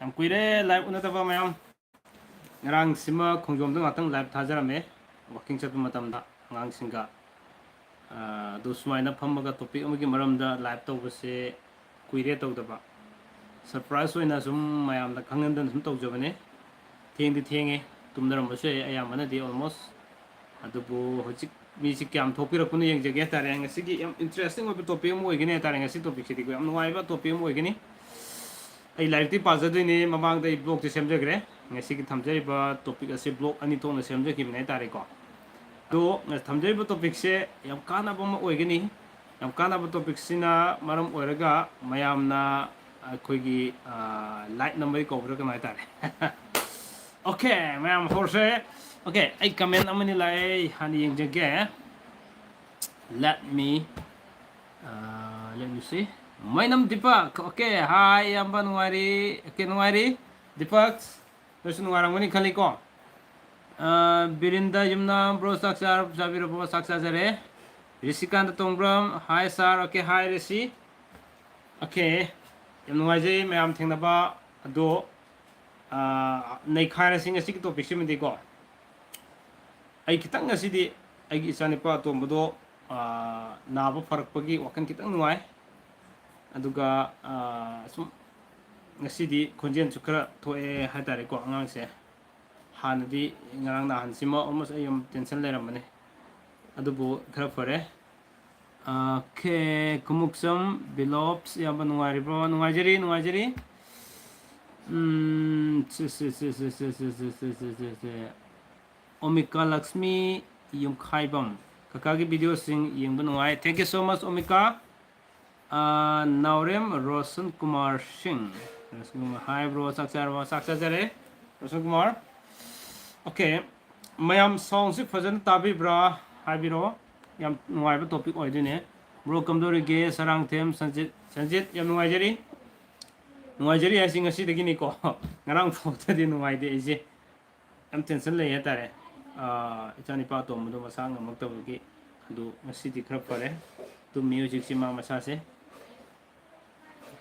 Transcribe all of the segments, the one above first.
Am kuire live unataba mayam ngarang sima khongjom dang atang live thajarame walking chat matamda ngang singa do sumaina phammaga topic amagi maramda live tawbase kuire tawdaba surprise oina sum mayam da khangandan sum tawjabane thengdi thenge tumdarambasu ayamana di almost adubu hojik music kyam thopirakunu yengjage tare ngasigi yam interesting obi topic mo igine tare ngasi topic sidi ko yam nuaiba topic mo igine ai like पाजदने ममांग blog से सेमजग्रे थमजरीब topic असे blog अनी थोना सेमजखिबने तारेको तो थमजरीब topic से यम कानाब ओइगनी यम कानाब topic सिना मरम ओइरगा मयामना अखोगी like number cobra कनाय तारे ओके मयाम होरसे ओके आई कमेंट अमनी लाई हानि यंगजगे let me see. My name Deepak. Okay, hi, Amba Nuari. Okay, Nuari. Deepak. Terus Nuarang mani kali ko. Birinda Yumna bro Saksar Sabira bro Saksar Zare. Risikan Tongbram. Hi sir. Okay, hi Risi. Okay. Yum Nuaje may am thing ba do nay khara singa sik to picture me ko. Ay kitang nga sidi ay isa ni pa to bodo naba farak pagi wakan kitang nuai. अदुगा some ngasi khonjen chu khara thoe ha tare ko angang se hanadi ngarang na hansima almost ayam tension le ramane adubu khara fare ke kumuksam belops ya banuari bro nuajeri omika lakshmi yum khaibam kakagi video sing yeng banuai thank you so much omika Naurem Roshan Kumar Singh. Hi bro, Saksar Jare. Roshan Kumar. Okay. Mayam song si fajan tabi bra. Hi bro. Yam nuai ba topic oi dine. Bro kamdori ge sarang them Sanjit yam nuai jari. Nuai jari asing ngasi degi ni ko. Ngarang photo di nuai de ise. Am tension le ya tare. Ichani pa to mudo masang ngamak tabu ki. Du ngasi di khrap pare. Tu music si ma masa se.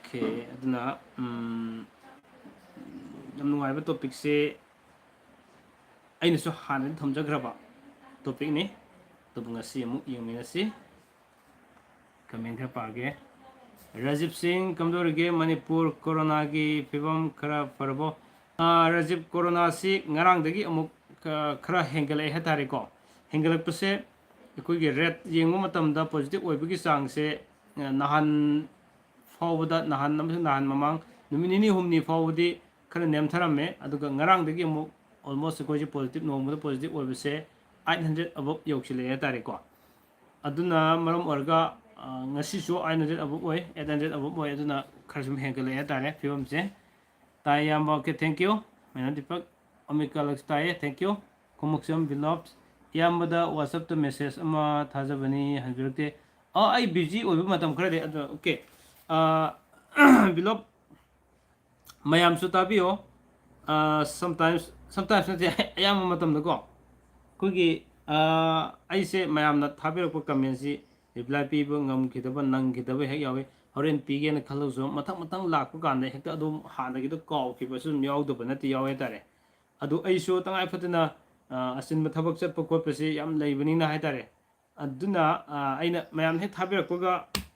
Okay, aduna yam nuaiba topic se aina so hanan thamjagraba topic ni to ngasi amu yengminasi comment ha page Rajiv Singh kamdorge Manipur corona gi fibam khara parbo Rajiv corona si ngarang dagi amuk khara hengale ha tare ko hengalak pase ikoi ge red yengu matamda positive oibagi sang se nahan fawda nahan mamang numinini humni fawdi khara nem tharame aduga ngarang dagi mu almost ko ji positive no mu positive oibse 800 above yoksile tare ko aduna maram orga ngasi so 800 above oi 800 above oi aduna kharsum hengale tare film se tayam okay thank you mena Deepak Omika Lakstai thank you komuksam beloved yamada whatsapp to message ama thajabani hanjurte ai busy oiba matam khara de okay beloved mayam su tabiyo sometimes na ayam matam da ko kugi ai se mayam na thabir ko comment si reply pi bu ngam khidaba nang khidaba hek yawe horen pi ge na khalo so matang lak ko kan de hek ta adum ha da gi to kaw ki ba sum yaw do ba na ti yawe tare adu ai so tangai fatuna asin ma thabak chat ko pe se yam leibani na hai tare aduna aina mayam he thabir ko ga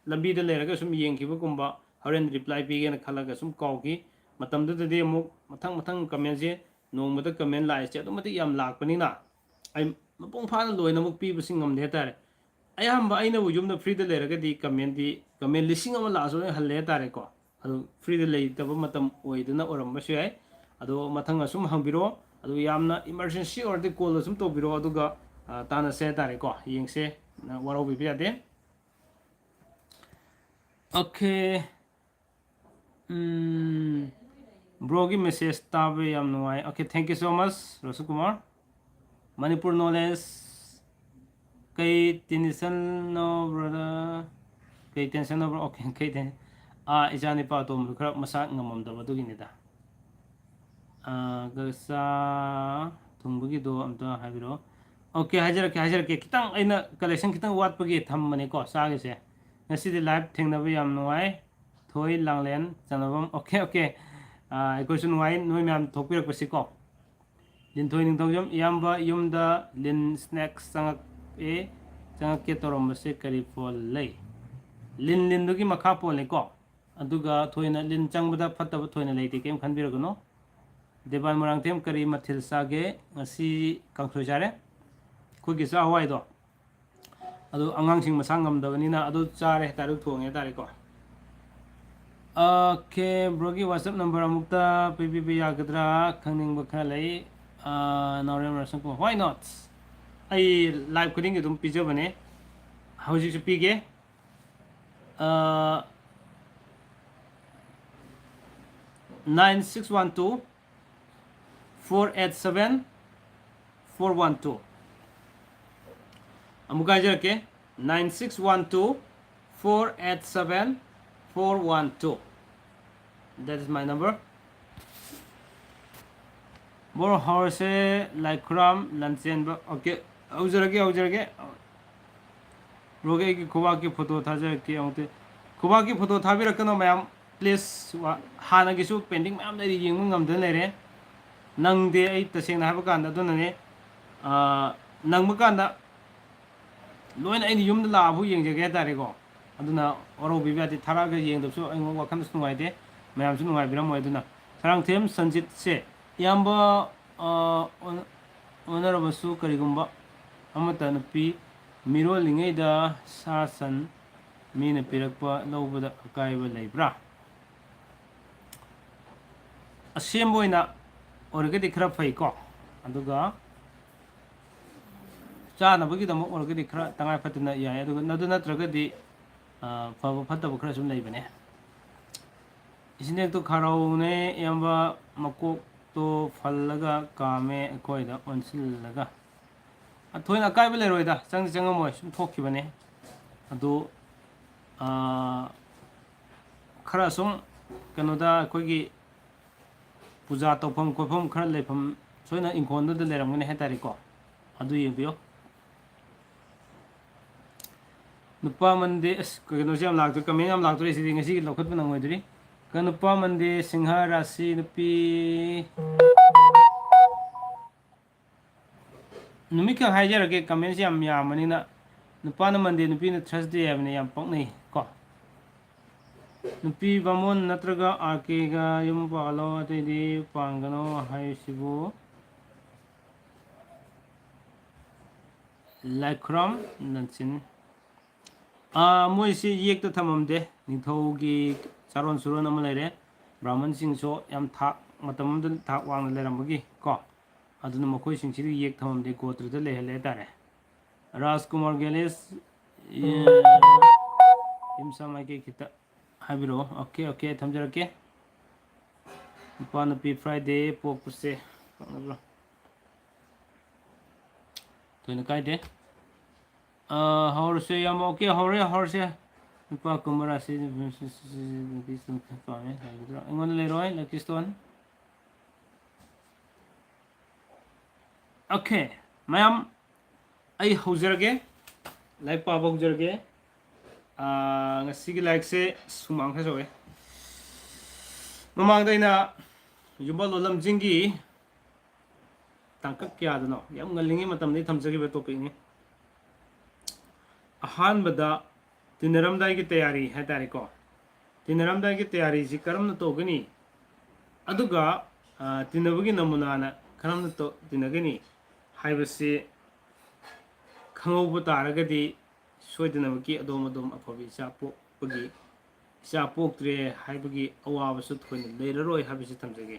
lambi da leraga sum yengkiba kumba horen reply pige na khalaga sum kawki matam da de mu matang comment je nong mata comment lai che to mati yam lakpani na ai mapong pha na loina muk pi basing ngam de tare ayam ba aina bu yum na free da leraga di comment lising ama la so halle tare ko adu free da lei ta matam oi duna oram ba sai adu matang asum hangbiro adu yamna emergency or the call sum to biro adu ga tana se tare ko yengse na waro bi bi ade okay bro gi message tabe yam nuai okay thank you so much Rosu Kumar Manipur knowledge kai tension no brother kai tension no bro okay kai ten ijani pa to mu khara masa ngamam da badu gini da gasa thungbugi do amta habiro okay hajar ke kitang aina collection kitang wat pagi tham mane ko sa ge se ngasi di live thing na bi yam nuai thoi langlen chanabam okay ꯑꯩꯈꯣꯏꯁꯨ ꯅꯨꯡꯉꯥꯏ ꯅꯣꯏ ꯃꯌꯥꯝ ꯊꯣꯛꯄꯤꯔꯛꯄꯁꯤꯀꯣ ꯂꯤꯟꯊꯣꯏ ꯅꯤꯡꯊꯧꯖꯝ ꯏꯌꯥꯝꯕ ꯌꯨꯝꯗ ꯂꯤꯟ snacks ꯆꯪꯉꯛꯀꯦ ꯇꯧꯔꯝꯕꯁꯦ ꯀꯔꯤ phone ꯂꯩ ꯂꯤꯟꯗꯨꯒꯤ ꯃꯈꯥ ꯄꯣꯜꯂꯦꯀꯣ ꯑꯗꯨꯒ ꯊꯣꯏꯅ ꯂꯤꯟ ꯆꯪꯕꯗ ꯐꯠꯇꯕ ꯊꯣꯏꯅ ꯂꯩꯇꯦ ꯀꯩꯝ ꯈꯟꯕꯤꯔꯒꯅꯣ ꯗꯦꯕꯥꯟ ꯃꯣꯏꯔꯥꯡꯊꯦꯝ ꯀꯔꯤ ꯃꯊꯦꯜ ꯆꯥꯒꯦ ꯉꯁꯤ ꯀꯥꯡꯁꯣꯏ ꯆꯥꯔꯦ ꯑꯩꯈꯣꯏꯒꯤ ꯆꯥꯛ ꯍꯋꯥꯏꯗꯣ ꯑꯗꯨ ꯑꯉꯥꯡꯁꯤꯡ ꯃꯁꯥ ꯉꯝꯗꯕꯅꯤꯅ ꯑꯗꯨ ꯆꯥꯔꯦ ꯍꯥꯏꯇꯥꯔꯦ ꯊꯣꯡꯉꯦ ꯍꯥꯏꯇꯥꯔꯦꯀꯣ ꯑꯣꯀꯦ ꯕ꯭ꯔꯣꯒꯤ ꯋꯥꯆꯞ ꯅꯝꯕꯔ ꯑꯃꯨꯛꯇ ꯄꯤꯕꯤꯕ ꯌꯥꯒꯗ꯭ꯔꯥ ꯈꯪꯅꯤꯡꯕ ꯈꯔ ꯂꯩ ꯅꯥꯎꯔꯦꯝ ꯔꯁꯟꯀꯨ ꯋꯥꯏ ꯅꯣꯠ ꯑꯩ ꯂꯥꯏꯚ ꯈꯨꯗꯤꯡꯒꯤ ꯑꯗꯨꯝ ꯄꯤꯖꯕꯅꯦ ꯍꯧꯖꯤꯛꯁꯨ ꯄꯤꯒꯦ 9612 487 412 ꯑꯃꯨꯛ ꯍꯥꯏꯖꯔꯛꯀꯦ 9612 487 412 that is my number ꯕꯣꯔ ꯍꯧꯔꯁꯦ ꯂꯥꯏꯈꯨꯔꯥꯝ ꯂꯟꯆꯦꯟꯕ ꯑꯣꯀꯦ ꯍꯧꯖꯔꯒꯦ ꯕ꯭ꯔꯣꯒꯤ ꯑꯩꯒꯤ ꯈꯨꯕꯥꯛꯀꯤ ꯐꯣꯇꯣ ꯊꯥꯖꯔꯛꯀꯦ ꯑꯃꯨꯛꯇꯤ ꯈꯨꯕꯥꯛꯀꯤ ꯐꯣꯇꯣ ꯊꯥꯕꯤꯔꯛꯀꯅꯣ ꯃꯌꯥꯝ ꯄ꯭ꯂꯤꯖ ꯍꯥꯟꯅꯒꯤꯁꯨ ꯄꯦꯟꯗꯤꯡ ꯃꯌꯥꯝ ꯂꯩꯔꯤ ꯌꯦꯡꯕ ꯉꯝꯗꯅ ꯂꯩꯔꯦ ꯅꯪꯗꯦ ꯑꯩ ꯇꯁꯦꯡꯅ ꯍꯥꯏꯕ ꯀꯥꯟꯗ ꯑꯗꯨꯅꯅꯦ ꯅꯪꯕ ꯀꯥꯟꯗ ꯂꯣꯏꯅ ꯑꯩꯅ ꯌꯨꯝꯗ ꯂꯥꯛꯑꯕꯨ ꯌꯦꯡꯖꯒꯦ ꯍꯥꯏꯇꯥꯔꯦꯀꯣ ꯑꯗꯨꯅ ꯋꯥꯔꯧꯕꯤꯕ ꯌꯥꯗꯦ ꯊꯥꯔꯛꯑꯒ ꯌꯦꯡꯗꯕꯁꯨ ꯑꯩꯉꯣꯟꯗ ꯋꯥꯈꯜꯗꯁꯨ ꯅꯨꯡꯉꯥꯏꯇꯦ ꯃꯌꯥꯝꯁꯨ ꯅꯨꯡꯉꯥꯏꯕꯤꯔꯝꯃꯣꯏ ꯑꯗꯨꯅ ꯁꯔꯥꯡꯊꯦꯝ ꯁꯟꯖꯤꯠꯁꯦ ꯏꯌꯥꯝꯕ ꯑꯣꯟꯅꯔꯕꯁꯨ ꯀꯔꯤꯒꯨꯝꯕ ꯑꯃꯠꯇ ꯅꯨꯄꯤ ꯃꯤꯔꯣꯜꯂꯤꯉꯩꯗ ꯁꯥ ꯁꯟ ꯃꯤꯅ ꯄꯤꯔꯛꯄ ꯂꯧꯕꯗ ꯑꯀꯥꯏꯕ ꯂꯩꯕ꯭ꯔꯥ ꯑꯁꯦꯡꯕ ꯑꯣꯏꯅ ꯑꯣꯏꯔꯒꯗꯤ ꯈꯔ ꯐꯩꯀꯣ ꯑꯗꯨꯒ ꯆꯥꯅꯕꯒꯤꯗꯃꯛ ꯑꯣꯏꯔꯒꯗꯤ ꯈꯔ ꯇꯉꯥꯏ ꯐꯗꯅ ꯌꯥꯏ ꯑꯗꯨꯒ ꯑꯗꯨ ꯅꯠꯇ꯭ꯔꯒꯗꯤ ꯐꯕ ꯐꯠꯇꯕ ꯈꯔ ꯁꯨꯝ ꯂꯩꯕꯅꯦ ꯏꯁꯤꯡꯗꯦꯛꯇꯣ ꯈꯥꯔꯧꯅꯦ ꯏꯌꯥꯝꯕ ꯃꯀꯣꯛꯇꯣ ꯐꯜꯂꯒ ꯀꯥꯝꯃꯦ ꯑꯩꯈꯣꯏꯗ ꯑꯣꯟꯁꯤꯜꯂꯒ ꯊꯣꯏꯅ ꯑꯀꯥꯏꯕ ꯂꯩꯔꯣꯏꯗ ꯆꯪꯗꯤ ꯆꯪꯉꯝꯃꯣꯏ ꯁꯨꯝ ꯊꯣꯛꯈꯤꯕꯅꯦ ꯑꯗꯨ ꯈꯔ ꯁꯨꯝ ꯀꯩꯅꯣꯗ ꯑꯩꯈꯣꯏꯒꯤ ꯄꯨꯖꯥ ꯇꯧꯐꯝ ꯈꯣꯠꯐꯝ ꯈꯔ ꯂꯩꯐꯝ ꯁꯣꯏꯅ ꯏꯪꯈꯣꯜꯗꯨꯗ ꯂꯩꯔꯝꯒꯅꯤ ꯍꯥꯏꯇꯥꯔꯦꯀꯣ ꯑꯗꯨ ꯌꯦꯡꯕꯤꯌꯣ ꯅꯨꯄꯥ ꯃꯟꯗꯦ ꯑꯁ ꯀꯩꯅꯣꯁꯦ ꯌꯥꯝ ꯂꯥꯛꯇꯣꯏ ꯀꯃꯦꯟ ꯌꯥꯝ ꯂꯥꯛꯇꯣꯔꯤ ꯁꯤꯗꯤ ꯉꯁꯤꯒꯤ ꯂꯧꯈꯠꯄ ꯅꯪꯉꯣꯏꯗꯣꯔꯤ ꯅꯨꯄꯥ ꯃꯟꯗꯦ ꯁꯤꯡꯍꯥ ꯔꯥꯁꯤ ꯅꯨꯄꯤ ꯅꯨꯃꯤꯠꯈꯛ ꯍꯥꯏꯖꯔꯒꯦ ꯀꯃꯦꯟꯁꯦ ꯌꯥꯝ ꯌꯥꯝꯕꯅꯤꯅ ꯅꯨꯄꯥꯅ ꯃꯟꯗꯦ ꯅꯨꯄꯤꯅ ꯊꯔꯁꯗꯦ ꯍꯥꯏꯕꯅꯤ ꯌꯥꯝ ꯄꯛꯅꯩ ꯀꯣ ꯅꯨꯄꯤ ꯕꯥꯃꯣꯟ ꯅꯠꯇ꯭ꯔꯒ ꯑꯥꯔ ꯀꯦꯒ ꯌꯨꯝ ꯄꯥꯜꯂꯣ ꯑꯇꯩꯗꯤ ꯄꯥꯟꯒꯅꯣ ꯍꯥꯏꯁꯤꯕꯨ ꯂꯥꯏꯈꯨꯔꯝ ꯂꯟꯆꯤꯟ ꯃꯣꯏꯁꯤ ꯌꯦꯛꯇ ꯊꯝꯃꯝꯗꯦ ꯅꯤꯡꯊꯧꯒꯤ ꯆꯥꯔꯣꯟ ꯁꯨꯔꯣꯟ ꯑꯃ ꯂꯩꯔꯦ ꯕ꯭ꯔꯥꯍꯃꯟꯁꯤꯡꯁꯨ ꯌꯥꯝ ꯊꯥꯛ ꯃꯇꯝ ꯑꯃꯗ ꯊꯥꯛ ꯋꯥꯡꯅ ꯂꯩꯔꯝꯕꯒꯤ ꯀꯣ ꯑꯗꯨꯅ ꯃꯈꯣꯏꯁꯤꯡꯁꯤꯗ ꯌꯦꯛ ꯊꯝꯃꯝꯗꯦ ꯒꯣꯇ꯭ꯔꯗ ꯂꯩꯍꯜꯂꯦ ꯍꯥꯏꯇꯥꯔꯦ ꯔꯥꯖꯀꯨꯃꯥꯔ ꯒꯦꯂꯦꯁ ꯏꯝꯁꯥ ꯃꯥꯏꯀꯩ ꯈꯤꯇ ꯍꯥꯏꯕꯤꯔꯛꯑꯣ ꯑꯣꯀꯦ ꯊꯝꯖꯔꯛꯀꯦ ꯅꯨꯄꯥ ꯅꯨꯄꯤ ꯐ꯭ꯔꯥꯏꯗꯦ ꯄꯣꯛꯄꯁꯦ ꯄꯛꯅꯕ꯭ꯔꯣ ꯊꯣꯏꯅ ꯀꯥꯏꯗꯦ ꯍꯧꯔꯁꯦ ꯌꯥꯝ ꯑꯣꯀꯦ ꯍꯧꯔꯁꯦ ꯅꯨꯄꯥ ꯀꯨꯝꯕ ꯔꯥꯁꯤ ꯄꯥꯝꯃꯦ ꯍꯥꯏꯒꯗ꯭ꯔꯥ ꯑꯩꯉꯣꯟꯗ ꯂꯩꯔꯣꯏ ꯂꯛꯀꯤ ꯏꯁꯇꯣꯟ ꯑꯣꯀꯦ ꯃꯌꯥꯝ ꯑꯩ ꯍꯧꯖꯔꯒꯦ ꯂꯥꯏꯔꯤꯛ ꯄꯥꯕ ꯍꯧꯖꯔꯒꯦ ꯉꯁꯤꯒꯤ ꯂꯥꯏꯔꯤꯛꯁꯦ ꯁꯨꯃꯥꯡ ꯈꯔ ꯁꯧꯋꯦ ꯃꯃꯥꯡꯗ ꯑꯩꯅ ꯌꯨꯝꯕꯜ ꯂꯣꯂꯝꯖꯤꯡꯒꯤ ꯇꯥꯡꯀꯛ ꯀꯌꯥꯗꯅꯣ ꯌꯥꯝ ꯉꯜꯂꯤꯉꯩ ꯃꯇꯝꯗꯒꯤ ꯊꯝꯖꯈꯤꯕ ꯇꯣꯄꯤꯛꯅꯤ ꯑꯍꯥꯟꯕꯗ ꯇꯤꯟꯅꯔꯝꯗꯥꯏꯒꯤ ꯇꯌꯥꯔꯤ ꯍꯥꯏꯇꯥꯔꯦꯀꯣ ꯇꯤꯟꯅꯔꯝꯗꯥꯏꯒꯤ ꯇꯌꯥꯔꯤꯁꯤ ꯀꯔꯝꯅ ꯇꯧꯒꯅꯤ ꯑꯗꯨꯒ ꯇꯤꯟꯅꯕꯒꯤ ꯅꯃꯨꯅꯥꯅ ꯀꯔꯝꯅ ꯇꯤꯟꯅꯒꯅꯤ ꯍꯥꯏꯕꯁꯤ ꯈꯪꯍꯧꯕ ꯇꯥꯔꯒꯗꯤ ꯁꯣꯏꯗꯅꯃꯛꯀꯤ ꯑꯗꯣꯝ ꯑꯐꯕ ꯏꯆꯥ ꯄꯣꯛꯄꯒꯤ ꯏꯆꯥ ꯄꯣꯛꯇ꯭ꯔꯦ ꯍꯥꯏꯕꯒꯤ ꯑꯋꯥꯕꯁꯨ ꯊꯣꯏꯅ ꯂꯩꯔꯔꯣꯏ ꯍꯥꯏꯕꯁꯤ ꯊꯝꯖꯒꯦ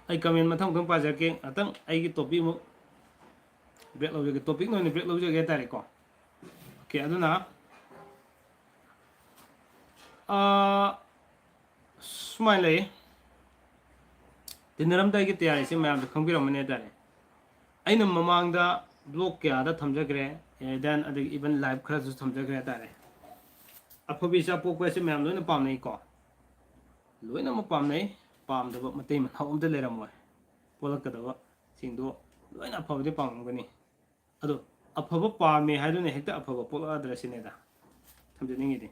ꯑꯩ ꯀꯃꯦꯟ ꯃꯊꯪ ꯄꯥꯖꯔꯛꯀꯦ ꯉꯥꯛꯇꯪ ꯑꯩꯒꯤ ꯇꯣꯄꯤꯛ ꯑꯃꯨꯛ ꯕ꯭ꯔꯦꯛ ꯂꯧꯖꯒꯦ ꯇꯣꯄꯤꯛ ꯑꯣꯏꯅ ꯕ꯭ꯔꯦꯛ ꯂꯧꯖꯒꯦ ꯍꯥꯏꯇꯥꯔꯦꯀꯣ ꯑꯣꯀꯦ ꯑꯗꯨꯅ ꯁꯨꯃꯥꯏꯅ ꯂꯩ ꯇꯤꯟꯅꯔꯝꯗꯥꯏꯒꯤ ꯇꯌꯥꯔꯤꯁꯤ ꯃꯌꯥꯝꯁꯨ ꯈꯪꯕꯤꯔꯝꯃꯅꯤ ꯍꯥꯏꯇꯥꯔꯦ ꯑꯩꯅ ꯃꯃꯥꯡꯗ ꯕ꯭ꯂꯣꯛ ꯀꯌꯥꯗ ꯊꯝꯖꯈ꯭ꯔꯦ ꯗꯦꯟ ꯑꯗꯒꯤ ꯏꯚꯟ ꯂꯥꯏꯚ ꯈꯔꯁꯨ ꯊꯝꯖꯈ꯭ꯔꯦ ꯍꯥꯏꯇꯥꯔꯦ ꯑꯐꯕ ꯏꯆꯥ ꯄꯣꯛꯄ ꯑꯁꯤ ꯃꯌꯥꯝ ꯂꯣꯏꯅ ꯄꯥꯝꯅꯩꯀꯣ ꯂꯣꯏꯅꯃꯛ ꯄꯥꯝꯅꯩ ꯄꯥꯝꯗꯕ ꯃꯇꯩ ꯃꯅꯥꯎ ꯑꯝꯇ ꯂꯩꯔꯝꯃꯣꯏ ꯄꯣꯛꯂꯛꯀꯗꯕ ꯁꯤꯡꯗꯣ ꯂꯣꯏꯅ ꯑꯐꯕꯗꯤ ꯄꯥꯝꯂꯝꯒꯅꯤ ꯑꯗꯣ ꯑꯐꯕ ꯄꯥꯝꯃꯦ ꯍꯥꯏꯗꯨꯅ ꯍꯦꯛꯇ ꯑꯐꯕ ꯄꯣꯛꯂꯛꯑꯗ꯭ꯔ ꯁꯤꯅꯦꯗ ꯊꯝꯖꯅꯤꯡꯉꯤꯗꯤ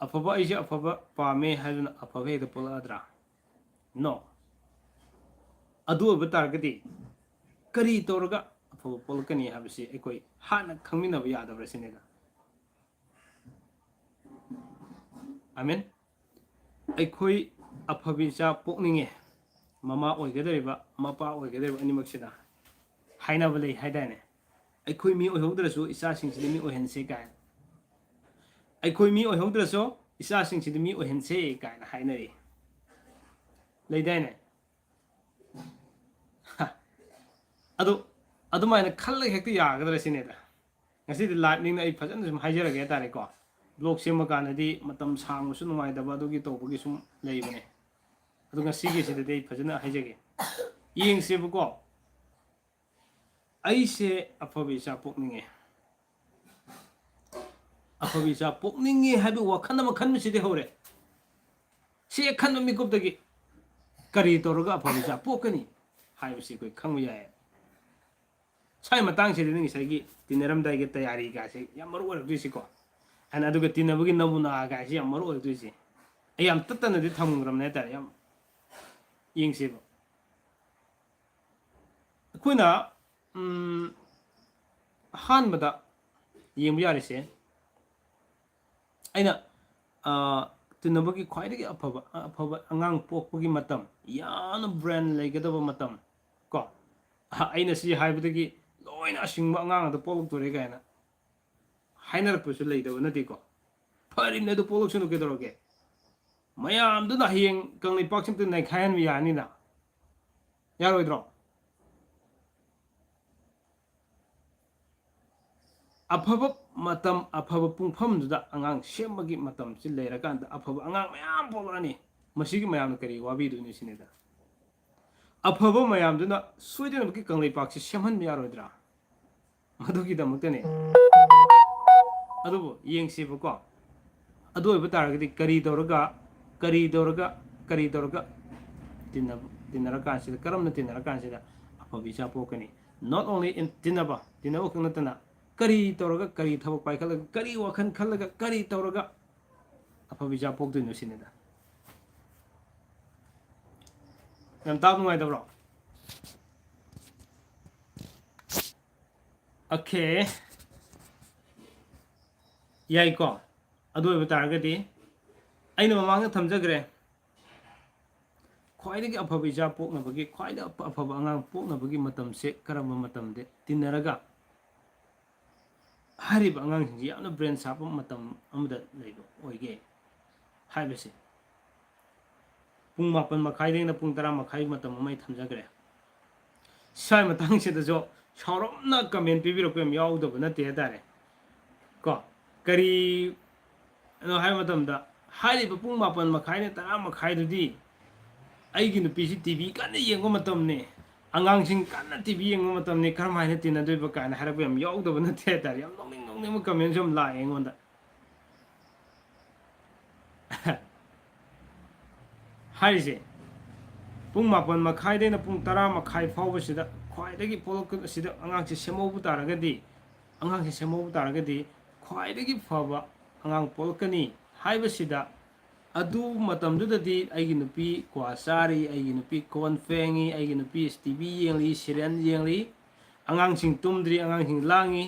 ꯑꯐꯕ ꯑꯩꯁꯦ ꯑꯐꯕ ꯄꯥꯝꯃꯦ ꯍꯥꯏꯗꯨꯅ ꯑꯐꯕ ꯍꯦꯛꯇ ꯄꯣꯛꯂꯛꯑꯗ꯭ꯔꯥ नो अदु ओइबा तारगदि करी तौरगा अफब पोलकनी हाबसी एकोई हाना खंगमिनब यादबरा सिनेदा आमेन एकोई अफबिचा पोकनिंगे ममा ओइगदरिबा मपा ओइगदरिबा अनिमक्सिदा हाइनाबा लei हाइदाने एकोई मी ओइहौद्रसु इसा सिंगसिदि मी ओइहनसे गाय एकोई मी ओइहौद्रसु इसा सिंगसिदि मी ओइहनसे गायना हाइनरी लेदाने अदो अदुमायना खल्लग हेक्ति यागदरा सिनेदा ngasi live ning ai phajana sum haijara tare ko blog sema kanadi matam sang su numai da ba gi to gi sum leibane adu ngasi gi sida dei phajana haijage yeng se bu ko ai se afabi sa pokninge habi wakhan ma khan sidi hore se khan mi kup dagi kari toroga afabi sa pokani haibu si koi khangmu yae sai matang se ni sagi tineram dai ge tayari ga se yam maru or duisi ko an adu ge tinabugi namuna ga se yam maru or duisi ayam tatana di thamgram ne tar yam ying se bo kuina han bada yeng yari se aina tinabugi khwai de afaba angang pokpugi matam yana brand legadaba matam ko aina si haibudagi loina singba angang adu polok tore gaina hainar pusu leidaba nati ko farim ne du polok sunu ke doroge mayam du na hieng kangli paksim tu nai khayan wi yani na yaroidro afaba matam afaba pungpham da angang semagi matam si leira kan da afaba angang mayam polani masigi mayam kari wabi du ni sineda afaba mayam du na suidena ki kangli paksi semhan yaroidra madugi da mutene adubo yeng se ko adu oiba taragadi kari doroga dinara kansida karamna dinara kansida afabi cha pokani not only in dinaba kanatana kari doroga kari thabak paikalaga kari wakhan khallaga kari doroga afabi cha pokdu no sinida nam tab ngai dabro okay yai ko adu oiba taragadi aina mamanga thamjagre khwaidagi afabi cha poknabagi khwaida afaba angang poknabagi matam se karamba matam de tinaraga hariba angang singi yamna brain sap matam amda leibo oige haibese pung 8 makhai dengna pung 10 makhai matam amai thamjagre sai matang se da jo choromna comment pibiro ko yawdo na te dare ko kari no hai matam da hariba pung 8 makhai ne 10 makhai dudi aigi nu pisi tv kan yengo matam ne angang sing kan tv yengo matam ne kar mai ne tin doi ba kan harap yam yawdo na te dare yam nong mo comment som la engon da harise pung 8 makhai de na pung 10 makhai fawba sida khwaidagi polok sida angang se semobu taragadi angang se semobu taragadi khwaidagi faba angang polkani haiba sida adu matam du dadi aigi nupi kwasari aigi nupi kon fengi aigi nupi tv yengli serial yengli angang sing tumdri angang sing langi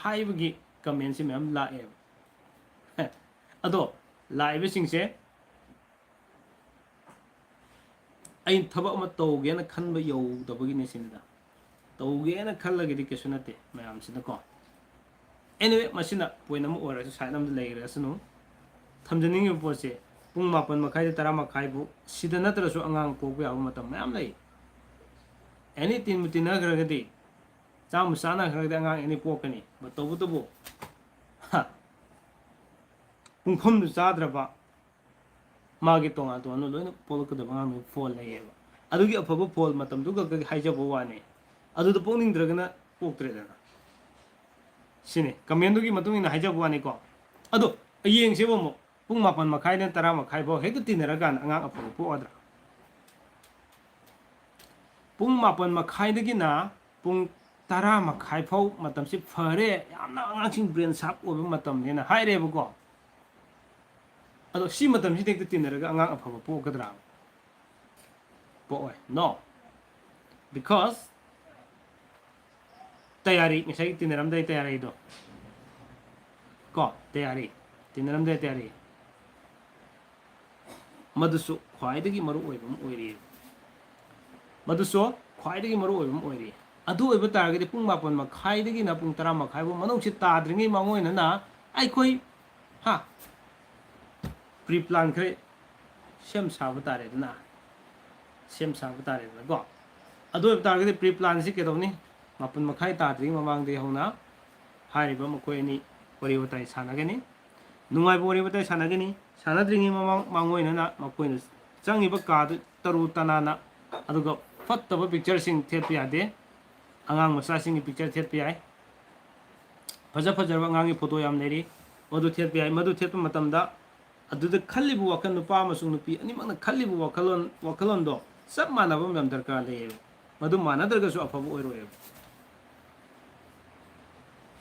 haibagi comment se mem la e ado live sing se ai thaba ma toge na khanba yo dabagi ne sinida toge na khallagidi kesunate mayam sina ko anyway masina poina mo ora sa nam leira sunu thamjaning po se pung 8 makhai 10 makhai bu sida natrasu angang pokba yaw matam mayam lei anything mutina gragadi cham sana gragadi angang any pokani but to bu pung khom du chadraba magi tonga to no loina polok da bang no fall layeba adugi afaba fall matam du ga haijabo wane adu da pongning dragana poktre da sine comment du gi matung ina haijabo wane ko adu yeng se bo mo pung 8 makhai ne 10 makhai bo hek tinera gan angang afaba po adra pung 8 makhai dagi na pung 10 makhai phau matam si phare yamna angang sing brain sap oba matam ne na haire bo ko ado si matam si tek tineraga angang afaba po kadra पोए no because तैयारी मिसाई तिनरम दे तैयारी दो को तैयारी तिनरम दे तैयारी मधुसु ख्वाइदगी मरु ओइबम ओइरी मधुसु ख्वाइदगी मरु ओइबम ओइरी अदु ओइब तारगदि पुंग मापन मखाइदगी ना पुंग तरा मखाइबो मनोंसि ताद्रिंगी मांगोइना ना आइखोइ हा प्री प्लान खरे सेम साब तारे ना सेम साब तारे ना गो अदु ओइब तारगदि प्री प्लान सि केदोनी मापन मखाइ ताद्रिंग ममांगदे होना हारिबा मखोइनी वरि वताइ सानागनि नुंगाइबो वरि वताइ सानागनि सानाद्रिंगी मांगोइना ना मखोइना चंगिबा कादु तरु तनाना अदुगा फत्तबा पिक्चर सिंग थेप यादे अंगांग मसा सिंग पिक्चर थेप याय फजा फजरबा अंगांगी फोटो याम लेरी मधु थेप याय मधु थेप मतमदा अदुदा खल्लिबु वखल नुपा अमसुंग नुपी अनिमंगना खल्लिबु वखलोन दो सब मानबा मम दरकार ले मधु मानदरगसु अफबु ओइरोय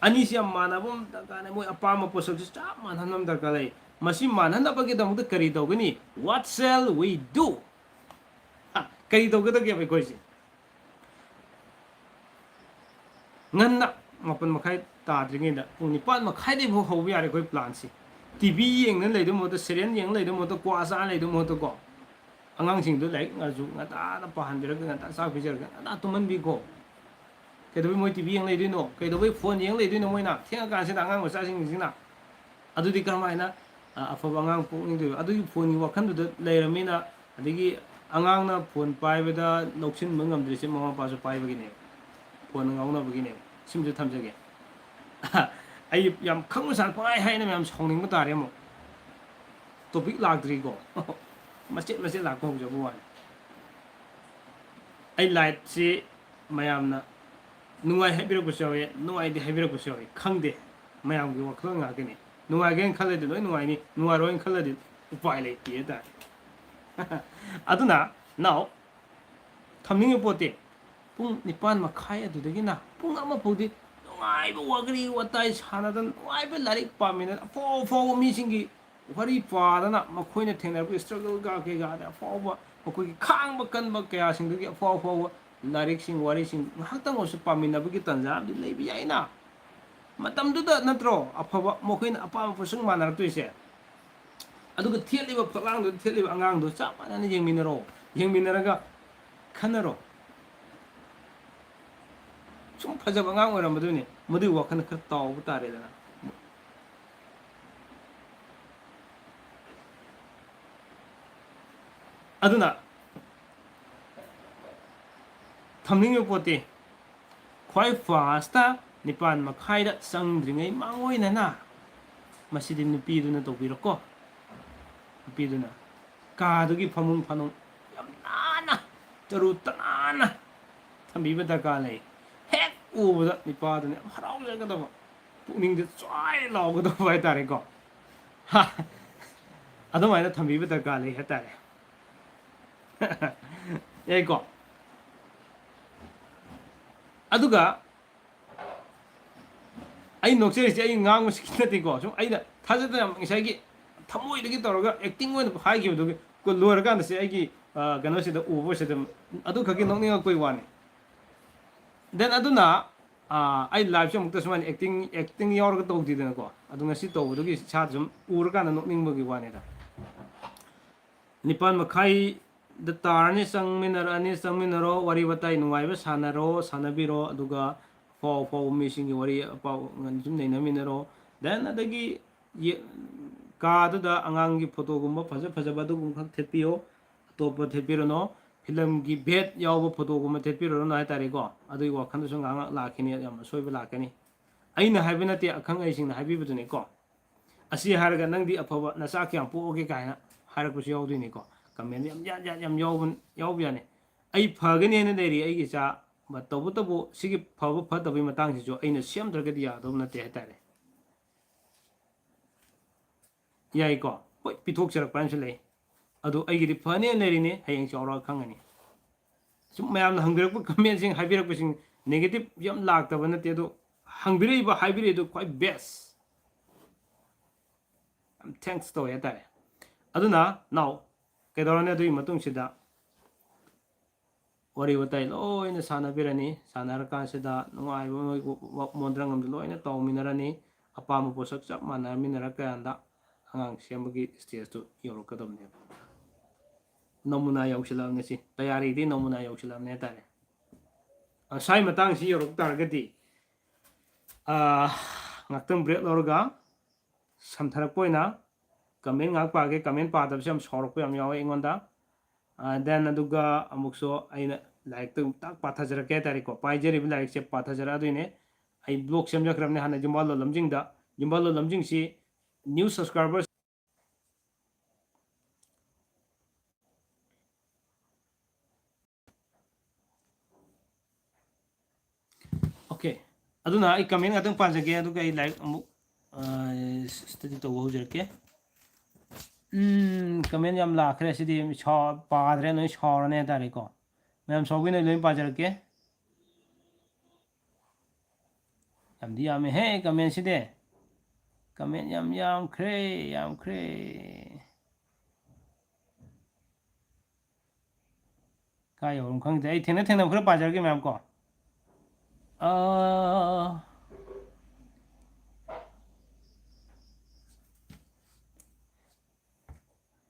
अनिसि यम मानबम दरकार ने मोय अपाम पोसक चाप मानहनम दरकार ले मसी मानहनबगे दमुद करी तौगनी व्हाट शैल वी डू करी तौगदगे बे कोइसि ngana mapan makai tadringi da puni pan makai de bo hobi are koi plan si tv yeng nan leido mo to serial yeng leido mo to kwa sa leido mo to ko angang sing do lai nga ju nga ta na pa han bira nga ta sa picture ga na to man bi ko ke do mo tv yeng leido no ke do phone yeng leido no mo na theng ka se da angang sa sing sing na adu di kar mai na afa angang pu ning do adu phone ni wakhan do leirami na adigi angang na phone pai ba da loksin mangam dri se mama pa su pai ba gi ne phone ngau na ba gi ne 심지 탐정에 아이 얌 큰무산 빠이 하이는 얌 성능 못 알아 뭐 토픽 락드리고 맛집 락고 저 보안 아이 라이트 마얌나 누가 해비로 보셔요 누가이디 해비로 보셔요 강대 마얌기 와 그런 거 하겠네 누가겐 칼레드 너희 누가이니 누가로인 칼레드 우파일레 뒤에다 아두나 now 탐닝이 보때 뿡 니판 마카야 두데기나 뿡 아마 보디 누가이버 와그리 와타이 사나던 누가이버 라릭 파미는 포 미싱기 와리 파다나 마코이네 탱나고 스트러글 가게가 포 마코이 캉바 깐바 그야 싱들기 포 라릭싱 와리싱 학당 없이 파미나부기 단자디 레비 야이나 마담두다 나트로 아파바 마코이나 아파 포승 마나르투이세 아두가 थिएलिबा फलांदो थिएलिबा अंगांदो चामानानि येंमिनरागा खनरो 좀 फजब अंगांग ओरमदुनि मदु वखन ख ताव तारेदना अदुना थमनिंग पोते ख्वाइ FASTA निपान मखाइदा संग्रिङै मांगोइना मसिदि नुपीदुना तोबिरको नुपीदुना कादुगी फमुंग फनुंग यम नाना तरु तनाना थम्बिबा दरकार लै हेक उबदा निपादने हराउजगदबा पुनिंग च्वाइ लाउगदबा हाइतारेको हा अदुमाइना थम्बिबा दरकार लै हाइतारे याइको अदुगा आई नोक्सेरिसे आई ngang मसिकिनतिको सम आइदा थाजदा ngisagi थमोइदगी तौरगा acting ओइन हाइगिबदुगी को लोरगान से आइगी गनोसिदा उबोसिदा अदु खगी नोकनिंग कोइ वाने देन अदुना आई लाइव से मुक्ता सुमान एक्टिंग यावरगा तौदिदनको अदु ngasi तौबदुगी सा जुम उरगान नोकनिंगबगी वानेदा निपान मखाइ द तारने संगमिनरो वरी बताइ नुवाइबा सानारो सानाबिरो अदुगा फो मिसिंग वरी पाउ जुम नैनमिनरो देन अदगी कादुदा अंगांगी फोटोगुम्बा फजबदुगुम खक थेपियो तोप थेपिरोनो फिल्म की भेट यावबा फोटोगुम्बा थेपिरोनो हाइतारेको अदुई वखनदसु ngang लाखिनि याम सोइबा लाकनि अइना हाइबनते अखंग आइसिंग हाइबिबदुनेको असि हारगा नंगदि अफबा नसा क्याम पोगे कायना हारकपुसु यावदुनेको कमेंट यम यावबियाने आई फगने ने देरी आई चा तबु सिगी फब फतबी मतंग सिजो अइना सेमद्रगदि यादब नते हाइतारे याइको होय पिथोक चरक पानसु ले अदु अइगिदि फने लेरिने हयें चौरा खंगनी सुम मयाम हंगरक कमेंट सिंग हाइबिरक सिंग नेगेटिव यम लाक्तब नते दो हंगबिरैबा हाइबिरैदो क्वाइ बेस्ट थैंक्स तो यातारे अदुना नाउ केदोरने दुई मतुंग सिदा wari watai loina sanabirani sanarakansidda nungaiba mondrangam loina tawminarani apam posak chap manarminarakanda angang sembagi stage tu yorokadamne namuna yausilamne si tayari di namuna yausilamne tare sai matang si yorok targati ngaktang break lorga samtharak poina comment ngak page comment padabse am sorok pe am yawe ingonda then aduga amukso aina like tu tak pathajara tari ko paijeri bi like se pathajara aduine ai blog semjakramne hana jimbalo lamjing si new subscribers okay aduna ai comment ngatang panjage aduga ai like amuk study to hojerke comment yam lakhre sidi cha padre no chorane tari ko ma'am सौगी ने लोई पाजर के यम दिया में है comment सिदे comment यम खरे का योरम खंगते आई थेने खरे पाजर के ma'am को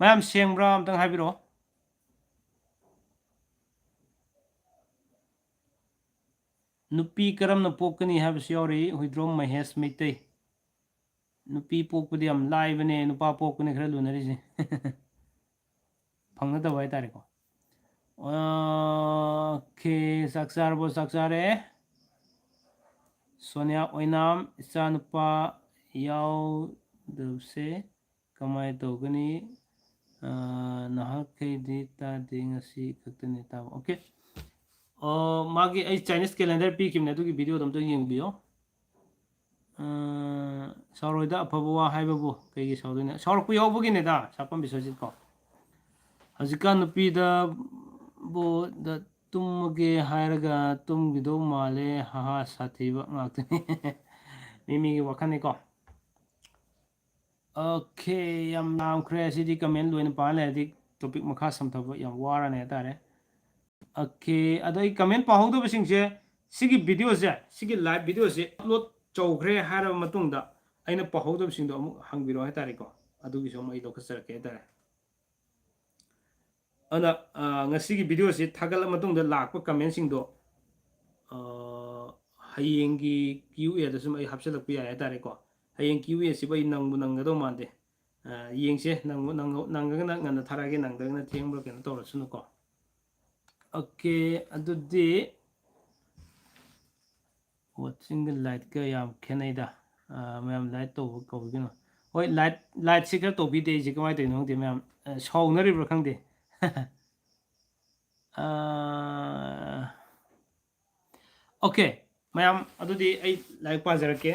मैम सेंब्रा अमतंग हाबिरो नुपी करम न पोकनी हाबस योरी हुइद्रोम महेश मिते नुपी पोकपदि यम लाइबने नुपा पोकने खरे लुनरिसे फंगना दवाई तारे को ओके साक्षारे सोनिया ओइनाम इचा नुपा याव दबसे कमाय तोगनी नहाखेदी तादे ngasi खक्तने ताब ओके मागी आई चाइनीज कैलेंडर पी किमने दुगी वीडियो दम तो यंगबियो सौरोइदा अफबवा हाइबबु कई सौदने सौरकु यावबगिने दा सापम बिसोजित को हजिका नुपीदा बो द तुमगे हायरगा तुमगिदो माले हाहा साथीबा ngakतनी मिमी वखने को ओके यम नाम खरे सिदी कमेंट लोइन पाले दि टॉपिक मखा समथब यम वाराने तारे ओके अदई कमेंट पाहौदो बसिंगसे सिगी वीडियो से सिगी लाइव वीडियो से अपलोड चौखरे हार मतुंगदा अइना पाहौदो बसिंगदो अमु हंगबिरो है तारे को अदुगी सो मई लोखसरके तारे अना ngasi वीडियो से थागल मतुंगदा लाकप कमेंट सिंगदो हयेंगी क्यूए दसम आई हपसलक पिया है तारे को हयें क्यूए सिबई नंगबु नंगदो मांदे येंगसे नंगना ngana थारागे नंगदना थेंब्रो केन तोरसुनो को ओके अदुदी watching light का याम खेनाइदा मैम लाइट तो कौगिनो होय लाइट सिकर तो भी दे जे कमाय तो नोंदे मैम सौनरिब्र खंगदे ओके मैम अदुदी आई लाइक पाजरके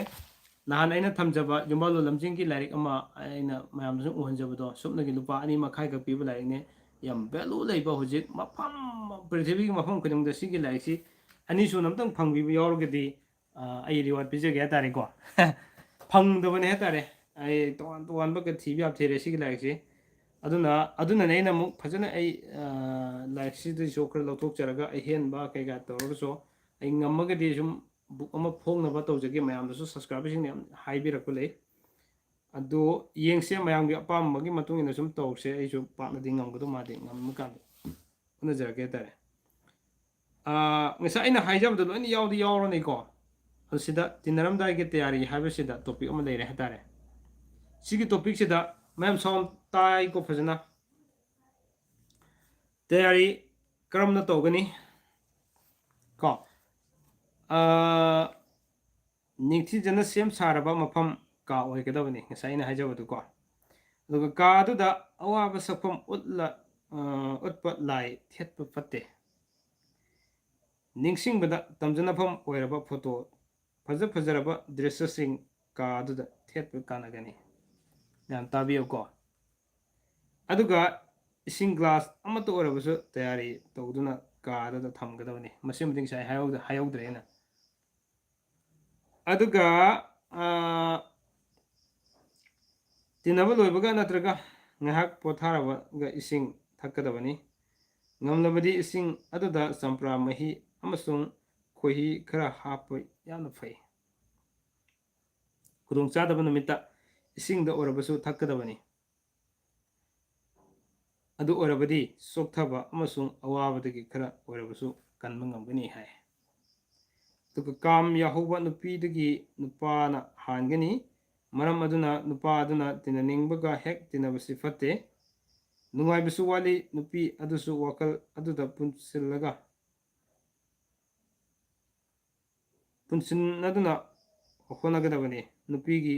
नहान अइना थमजबा जुम्बालो लमजिंग की लाइक अमा अइना मैम सु उहनजबदो सुपनगी लुपा अनि मखाय का पीबा लाइक ने यम वैल्यू लेबा होजिक मफम पृथ्वी की मफम खदंग द सिगी लाइक सी अनि सु नमतंग फंगबी यावरगदी आई रिवार्ड पिजगे तारे को फंगदबने तारे आई तोन बक थीबी आप थेरे सिगी लाइक सी अदुना ने ना मुक फजन आई लाइक सी दि सो खर लौथोक चरगा आई हेन बा कैगा तोरसो आई ngमगदी सुम बुक अमा फोंगनबा तौजगे मयामदसु सब्सक्राइबर्सिंग ने हाइबिरकु ले अदो येंगसे मयामगे अपामबगी मतुंग इन सुम तौसे आइसु पानदि ngमगदो मादि ngमकान उनजरगे तारे ngasa ina haijabdo loin yawdi yawroni ko asida tinaramdai ge tayari haibasida topic ama leire hatare sigi topic sida ma'am sound ताई को फजना तैयारी करम न तोगनी को निथि जन सेम सारबा मफम का ओइगदबनी ngसाइना हाइजबदु को दुगा का दुदा अवाब सकफम उतला उत्प लाई थेतप फते निंगसिंगबदा तमजनफम ओइरबा फोटो फजरबा दृश्यसिंग का दुदा थेतप कानगनी याम ताबियो को अदुगा इसिंग ग्लास अमत ओरबसु तयारी तौदुना कादा थमगदबनी मसिम दिंग साइ हायौद्रेना अदुगा तिनबा लोइबगा नत्रगा ngahak potharaba ga ising thakadabani ꯉꯝꯂꯕꯗꯤ ꯏꯁꯤꯡ ꯑꯗꯨꯗ ꯆꯝꯄ꯭ꯔꯥ ꯃꯍꯤ ꯑꯃꯁꯨꯡ ꯈꯣꯏꯍꯤ ꯈꯔ ꯍꯥꯞꯄ ꯌꯥꯝꯅ ꯐꯩ꯫ ꯈꯨꯗꯣꯡꯆꯥꯗꯕ ꯅꯨꯃꯤꯠꯇ ꯏꯁꯤꯡꯗ ꯑꯣꯏꯔꯕꯁꯨ ꯊꯛꯀꯗꯕꯅꯤ, ꯑꯗꯨ ꯑꯣꯏꯔꯕꯗꯤ ꯆꯣꯛꯊꯕ ꯑꯃꯁꯨꯡ ꯑꯋꯥꯕꯗꯒꯤ ꯈꯔ ꯑꯣꯏꯔꯕꯁꯨ ꯀꯟꯕ ꯉꯝꯒꯅꯤ ꯍꯥꯏ꯫ ꯑꯗꯨꯒ ꯀꯥꯝ ꯌꯥꯍꯧꯕ ꯅꯨꯄꯤꯗꯒꯤ ꯅꯨꯄꯥꯅ ꯍꯥꯟꯒꯅꯤ, ꯃꯔꯝ ꯑꯗꯨꯅ ꯅꯨꯄꯥ ꯑꯗꯨꯅ ꯇꯤꯟꯅꯅꯤꯡꯕꯒ ꯍꯦꯛ ꯇꯤꯟꯅꯕꯁꯤ ꯐꯠꯇꯦ꯫ ꯅꯨꯡꯉꯥꯏꯕꯁꯨ ꯋꯥꯠꯂꯤ, ꯅꯨꯄꯤ ꯑꯗꯨꯁꯨ ꯋꯥꯈꯜ ꯑꯗꯨꯗ ꯄꯨꯟꯁꯤꯟꯅꯗꯨꯅ ꯍꯣꯠꯅꯒꯗꯕꯅꯤ꯫ ꯅꯨꯄꯤꯒꯤ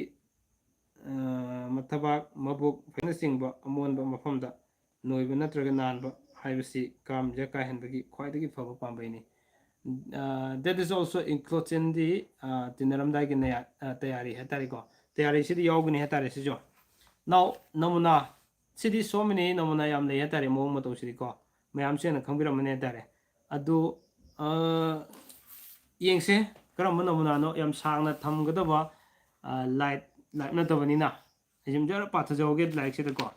ꯃꯊꯕꯥꯛ ꯃꯕꯨꯛ ꯐꯩꯅꯆꯤꯡꯕ ꯑꯃꯣꯟꯕ ꯃꯐꯝꯗ ꯅꯣꯏꯕ ꯅꯠꯇ꯭ꯔꯒ ꯅꯥꯟꯕ ꯍꯥꯏꯕꯁꯤ ꯀꯥꯝ ꯀꯥꯏꯍꯟꯕꯒꯤ ꯈ꯭ꯋꯥꯏꯗꯒꯤ ꯐꯕ ꯄꯥꯝꯕꯩꯅꯤ꯫ ꯗꯦꯠ ꯏꯁ ꯑꯣꯜꯁꯣ ꯏꯟꯀ꯭ꯂꯨꯗ ꯏꯟ ꯗꯤ ꯇꯤꯟꯅꯔꯝꯗꯥꯏꯒꯤ ꯇꯌꯥꯔꯤ ꯍꯥꯏꯇꯥꯔꯦꯀꯣ, ꯇꯌꯥꯔꯤꯁꯤꯗꯤ ꯌꯥꯎꯒꯅꯤ ꯍꯥꯏꯇꯥꯔꯦ ꯁꯤꯁꯨ꯫ ꯅꯥꯎ ꯅꯃꯨꯅꯥ ꯁꯤꯗꯤ ꯁꯣ ꯃꯦꯅꯤ ꯅꯃꯨꯅꯥ ꯌꯥꯝ ꯂꯩ ꯍꯥꯏꯇꯥꯔꯦ, ꯃꯑꯣꯡ ꯃꯇꯧꯁꯤꯗꯤꯀꯣ ꯃꯌꯥꯝꯁꯨ ꯍꯦꯟꯅ ꯈꯪꯕꯤꯔꯝꯃꯅꯤ ꯍꯥꯏꯇꯥꯔꯦ꯫ ꯑꯗꯨ ꯌꯦꯡꯁꯦ ꯀꯔꯝꯕ ꯅꯃꯨꯅꯥꯅꯣ, ꯌꯥꯝ ꯁꯥꯡꯅ ꯊꯝꯒꯗꯕ ꯂꯥꯏꯠ ꯅꯠꯇꯕꯅꯤꯅ ꯑꯩ ꯁꯨꯝ ꯖꯔ ꯄꯥꯊꯖꯍꯧꯒꯦ ꯂꯥꯏꯔꯤꯛꯁꯤꯗꯀꯣ꯫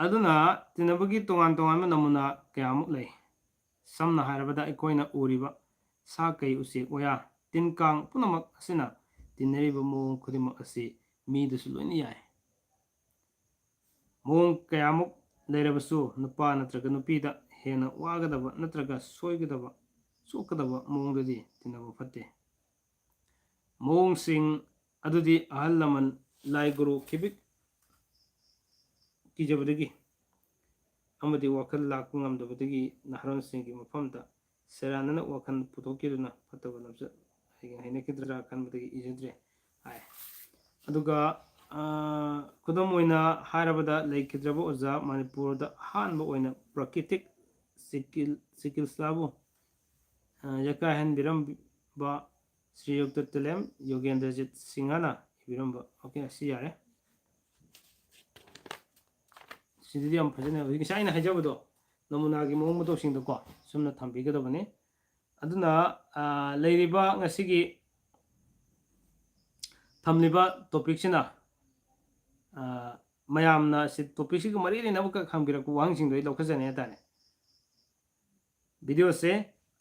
ꯑꯗꯨꯅ ꯇꯤꯟꯅꯕꯒꯤ ꯇꯣꯉꯥꯟ ꯇꯣꯉꯥꯟꯕ ꯅꯃꯨꯅꯥ ꯀꯌꯥꯃꯨꯛ ꯂꯩ꯫ ꯁꯝꯅ ꯍꯥꯏꯔꯕꯗ ꯑꯩꯈꯣꯏꯅ ꯎꯔꯤꯕ ꯁꯥ ꯀꯩ, ꯎꯆꯦꯛ ꯋꯥꯌꯥ, ꯇꯤꯟ ꯀꯥꯡ ꯄꯨꯝꯅꯃꯛ ꯑꯁꯤꯅ ꯇꯤꯟꯅꯔꯤꯕ ꯃꯑꯣꯡ ꯈꯨꯗꯤꯡꯃꯛ ꯑꯁꯤ ꯃꯤꯗꯁꯨ ꯂꯣꯏꯅ ꯌꯥꯏ꯫ ꯃꯑꯣꯡ ꯀꯌꯥꯃꯨꯛ ꯂꯩꯔꯕꯁꯨ ꯅꯨꯄꯥ ꯅꯠꯇ꯭ꯔꯒ ꯅꯨꯄꯤꯗ ꯍꯦꯟꯅ ꯋꯥꯒꯗꯕ ꯅꯠꯇ꯭ꯔꯒ ꯆꯣꯛꯀꯗꯕ ꯃꯑꯣꯡꯗꯗꯤ ꯇꯤꯟꯅꯕ ꯐꯠꯇꯦ꯫ ꯃꯑꯣꯡꯁꯤꯡ ꯑꯗꯨꯗꯤ ꯑꯍꯜ ꯂꯃꯟ, ꯂꯥꯏ ꯒꯨꯔꯨ ꯈꯤꯕꯤꯛ ꯀꯤꯖꯕꯗꯒꯤ ꯑꯃꯗꯤ ꯋꯥꯈꯜ ꯂꯥꯛꯄ ꯉꯝꯗꯕꯗꯒꯤ ꯅꯍꯥꯔꯣꯟꯁꯤꯡꯒꯤ ꯃꯐꯝꯗ ꯁꯦꯔꯥꯟꯅꯅ ꯋꯥꯈꯜ ꯄꯨꯊꯣꯛꯈꯤꯗꯨꯅ ꯐꯠꯇꯕ ꯂꯝꯆꯠ ꯍꯩꯅꯈꯤꯗ꯭ꯔꯥ ꯈꯟꯕꯗꯒꯤ ꯏꯖꯗ꯭ꯔꯦ ꯍꯥꯏ꯫ ꯑꯗꯨꯒ ꯈꯨꯗꯝ ꯑꯣꯏꯅ ꯍꯥꯏꯔꯕꯗ ꯂꯩꯈꯤꯗ꯭ꯔꯕ ꯑꯣꯖꯥ ꯃꯅꯤꯄꯨꯔꯗ ꯑꯍꯥꯟꯕ ꯑꯣꯏꯅ ꯄ꯭ꯔꯀ꯭ꯔꯤꯇꯤꯛ ꯆꯤꯀꯤꯠꯁꯥꯕꯨ ꯌꯥꯀꯥꯏꯍꯟꯕꯤꯔꯝꯕ ꯁ꯭ꯔꯤꯌꯨꯛꯇ ꯇꯤꯂꯦꯝ ꯌꯣꯒꯦꯟꯗ꯭ꯔꯖꯤꯠ ꯁꯤꯡꯍꯅ ꯏꯕꯤꯔꯝꯕ꯫ ꯑꯣꯀꯦ, ꯑꯁꯤ ꯌꯥꯔꯦ꯫ ꯁꯤꯗꯗꯤ ꯌꯥꯝ ꯐꯖꯅ ꯍꯧꯖꯤꯛ ꯉꯁꯥꯏ ꯑꯩꯅ ꯍꯥꯏꯖꯕꯗꯣ ꯅꯃꯨꯅꯥꯒꯤ ꯃꯑꯣꯡ ꯃꯇꯧꯁꯤꯡꯗꯣꯀꯣ ꯁꯨꯝꯅ ꯊꯝꯕꯤꯒꯗꯕꯅꯤ꯫ ꯑꯗꯨꯅ ꯂꯩꯔꯤꯕ ꯉꯁꯤꯒꯤ ꯊꯝꯂꯤꯕ ꯇꯣꯄꯤꯛꯁꯤꯅ ꯃꯌꯥꯝꯅ ꯇꯣꯄꯤꯛꯁꯤꯒ ꯃꯔꯤ ꯂꯩꯅꯕ ꯍꯪꯕꯤꯔꯛꯄ ꯋꯥꯍꯪꯁꯤꯡꯗꯣ ꯑꯩ ꯂꯧꯈꯠꯆꯅꯤ ꯍꯥꯏꯇꯥꯔꯦ꯫ ꯚꯤꯗꯤꯑꯣꯁꯦ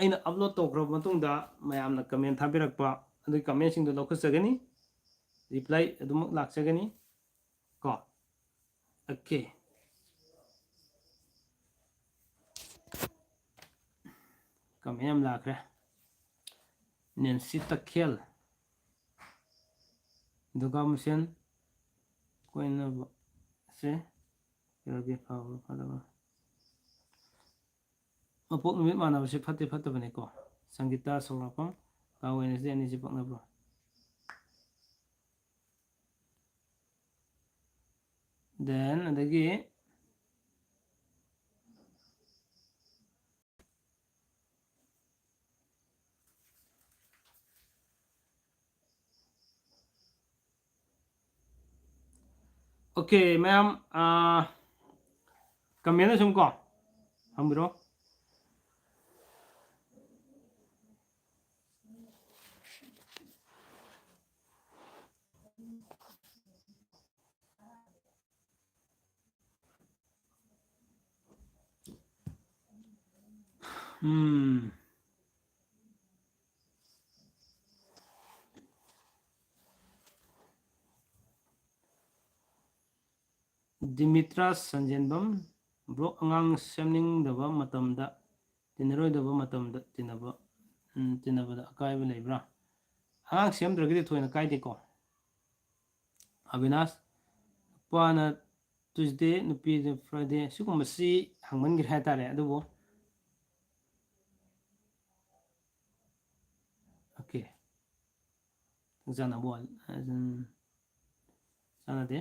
ꯑꯩꯅ ꯑꯞꯂꯣꯗ ꯇꯧꯈ꯭ꯔꯕ ꯃꯇꯨꯡꯗ ꯃꯌꯥꯝꯅ ꯀꯃꯦꯟ ꯊꯥꯕꯤꯔꯛꯄ ꯑꯗꯨꯒꯤ ꯀꯃꯦꯟꯁꯤꯡꯗꯣ ꯂꯧꯈꯠꯆꯒꯅꯤ, ꯔꯤꯄ꯭ꯂꯥꯏ ꯑꯗꯨꯃꯛ ꯂꯥꯛꯆꯒꯅꯤ ꯀꯣ꯫ ꯑꯣꯀꯦ, ꯀꯃꯦꯟ ꯌꯥꯝ ꯂꯥꯛꯈ꯭ꯔꯦ꯫ ꯅꯦꯟꯁꯤ ꯇꯈꯦꯜ, ꯗꯨꯒꯥ ꯃꯁꯦꯟ ꯀꯣꯏꯅꯕꯁꯦ ꯀꯩꯗꯧꯒꯦ, ꯐꯕ ꯐꯠꯇꯕ, ꯃꯄꯣꯛ ꯅꯨꯃꯤꯠ ꯃꯥꯟꯅꯕꯁꯦ ꯐꯠꯇꯦ ꯐꯠꯇꯕꯅꯤꯀꯣ꯫ ꯁꯪꯒꯤꯇꯥ ꯁꯧꯔꯥꯛꯄꯝ, ꯀꯥ ꯋꯦꯅꯦꯁꯗꯦ ꯑꯅꯤꯁꯤ ꯄꯛꯅꯕ꯭ꯔꯣ? ꯗꯦꯟ ꯑꯗꯒꯤ ꯑꯣꯀꯦ ꯃꯌꯥꯝ ꯀꯃꯦꯟꯗ ꯁꯨꯝ ꯀꯣ ꯍꯪꯕꯤꯔꯣ꯫ ꯗꯤꯃꯤꯇ꯭ꯔꯥꯁ ꯁꯟꯖꯦꯟꯕꯝ, ꯕ꯭ꯂꯣꯛ ꯑꯉꯥꯡ ꯁꯦꯝꯅꯤꯡꯗꯕ ꯃꯇꯝꯗ ꯇꯤꯟꯅꯔꯣꯏꯗꯕ ꯃꯇꯝꯗ ꯇꯤꯟꯅꯕꯗ ꯑꯀꯥꯏꯕ ꯂꯩꯕ꯭ꯔꯥ? ꯑꯉꯥꯡ ꯁꯦꯝꯗ꯭ꯔꯒꯗꯤ ꯊꯣꯏꯅ ꯀꯥꯏꯗꯦꯀꯣ꯫ ꯑꯕꯤꯅꯥꯁ, ꯅꯨꯄꯥꯅ ꯇꯨꯏꯁꯗꯦ ꯅꯨꯄꯤꯅ ꯐ꯭ꯔꯥꯏꯗꯦ, ꯁꯤꯒꯨꯝꯕꯁꯤ ꯍꯪꯃꯟꯈ꯭ꯔꯦ ꯍꯥꯏꯇꯥꯔꯦ꯫ ꯑꯗꯨꯕꯨ ꯑꯣꯀꯦ, ꯆꯥꯟꯅꯕ ꯆꯥꯟꯅꯗꯦ꯫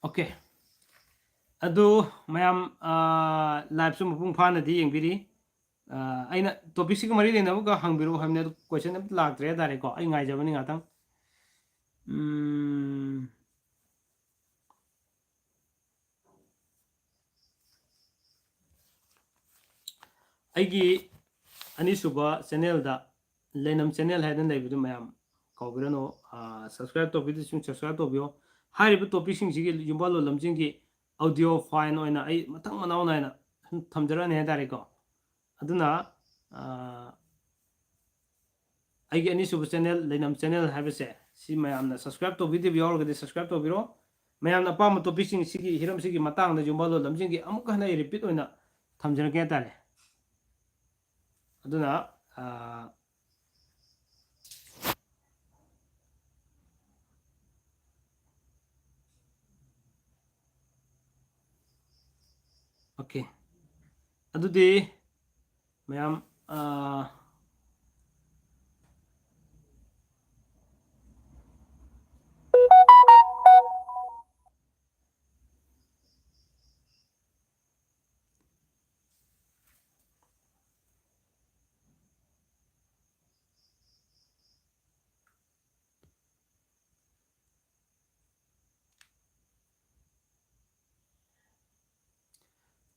ओके ꯑꯗꯨ ꯃꯌꯥꯝ ꯂꯥꯏꯚꯁꯨ ꯃꯄꯨꯡ ꯐꯥꯅꯗꯤ ꯌꯦꯡꯕꯤꯔꯤ ꯑꯩꯅ ꯇꯣꯄꯤꯛꯁꯤꯒ ꯃꯔꯤ ꯂꯩꯅꯕꯒ ꯍꯪꯕꯤꯔꯛꯎ ꯍꯥꯏꯕꯅꯤ ꯑꯗꯨ ꯀꯣꯏꯁꯟ ꯑꯝꯇ ꯂꯥꯛꯇ꯭ꯔꯦ ꯍꯥꯏꯇꯥꯔꯦꯀꯣ ꯑꯩ ꯉꯥꯏꯖꯕꯅꯤ ꯉꯥꯛꯇꯪ ꯑꯩꯒꯤ ꯑꯅꯤꯁꯨꯕ ꯆꯦꯅꯦꯜꯗ ꯂꯩꯅꯝ ꯆꯦꯅꯦꯜ ꯍꯥꯏꯗꯅ ꯂꯩꯕꯗꯨ ꯃꯌꯥꯝ ꯀꯥꯎꯕꯤꯔꯅꯨ ꯁꯕꯁꯀ꯭ꯔꯥꯏꯕ ꯇꯧꯕꯤꯗꯁꯤꯡ ꯁꯕꯁꯀ꯭ꯔꯥꯏꯕ ꯇꯧꯕꯤꯌꯣ ꯍꯥꯏꯔꯤꯕ ꯇꯣꯄꯤꯛꯁꯤꯡꯁꯤꯒꯤ ꯌꯨꯝꯕꯥꯜ ꯂꯣꯟꯂꯝꯁꯤꯡꯒꯤ ꯑꯣꯗꯤꯑꯣ ꯐꯥꯏꯜ ꯑꯣꯏꯅ ꯑꯩ ꯃꯊꯪ ꯃꯅꯥꯎ ꯅꯥꯏꯅ ꯁꯨꯝ ꯊꯝꯖꯔꯛꯑꯅꯤ ꯍꯥꯏꯇꯥꯔꯦꯀꯣ ꯑꯗꯨꯅ ꯑꯩꯒꯤ ꯑꯅꯤꯁꯨꯕ ꯆꯦꯅꯦꯜ ꯂꯩꯅꯝ ꯆꯦꯅꯦꯜ ꯍꯥꯏꯕꯁꯦ ꯁꯤ ꯃꯌꯥꯝꯅ ꯁꯕꯁꯀ꯭ꯔꯥꯏꯕ ꯇꯧꯕꯤꯗꯕ ꯌꯥꯎꯔꯒꯗꯤ ꯁꯕꯁꯀ꯭ꯔꯥꯏꯕ ꯇꯧꯕꯤꯔꯣ ꯃꯌꯥꯝꯅ ꯑꯄꯥꯝꯕ ꯇꯣꯄꯤꯛꯁꯤꯡ ꯁꯤꯒꯤ ꯍꯤꯔꯝꯁꯤꯒꯤ ꯃꯇꯥꯡꯗ ꯌꯨꯝꯕꯥꯜ ꯂꯣꯟꯂꯝꯁꯤꯡꯒꯤ ꯑꯃꯨꯛꯀ ꯍꯟꯅ ꯑꯩ ꯔꯤꯄꯤꯠ ꯑꯣꯏꯅ ꯊꯝꯖꯔꯛꯀꯦ ꯍꯥꯏꯇꯥꯔꯦ ꯑꯗꯨꯅ ओके अदुदी मैम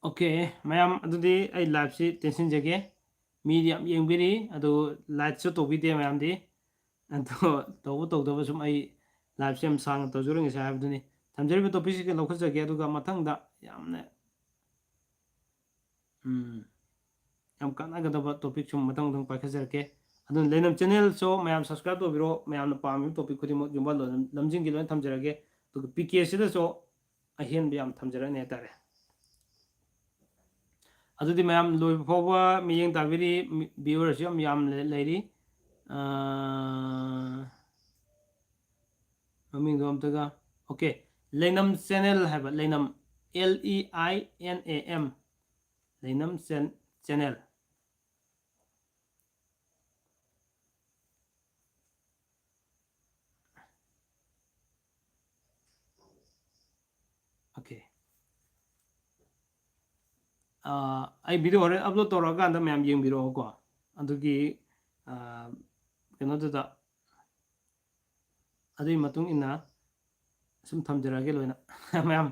ओके मैम अदुदी आई लाइव से टेंशन जगे मीडिया यंगबिरी अदु लाइट सो तोबीदे मैम दी अदो तोबो तोदबो सुम आई लाइव से हम सांग तोजुरंग से हाबदुनी थमजरिबो टॉपिक के लौखत जगे अदुगा मथंगदा यामने यम कानागदबा टॉपिक सुम मथंग थंग पाखजरके अदु Leinam channel so ma'am subscribe तोबिरो मैम पामी टॉपिक खुदिमो जुम्बा लमजिंग की लोन थमजरगे तो पीके सिदा सो अहेन बियाम थमजरने तारे अदुदी मैम लोई फाउबा मियेंग ताबिरी व्यूअर्स यम लेरी ममिंग दो अमतगा ओके लेनम चैनल है Leinam LEINAM Leinam channel okay आई वीडियो होरे अपलोड तौरकान मैम येंबिरोको अदुगी कनोदुदा अदुई मतुंग इना sum tham jara ge loina ma'am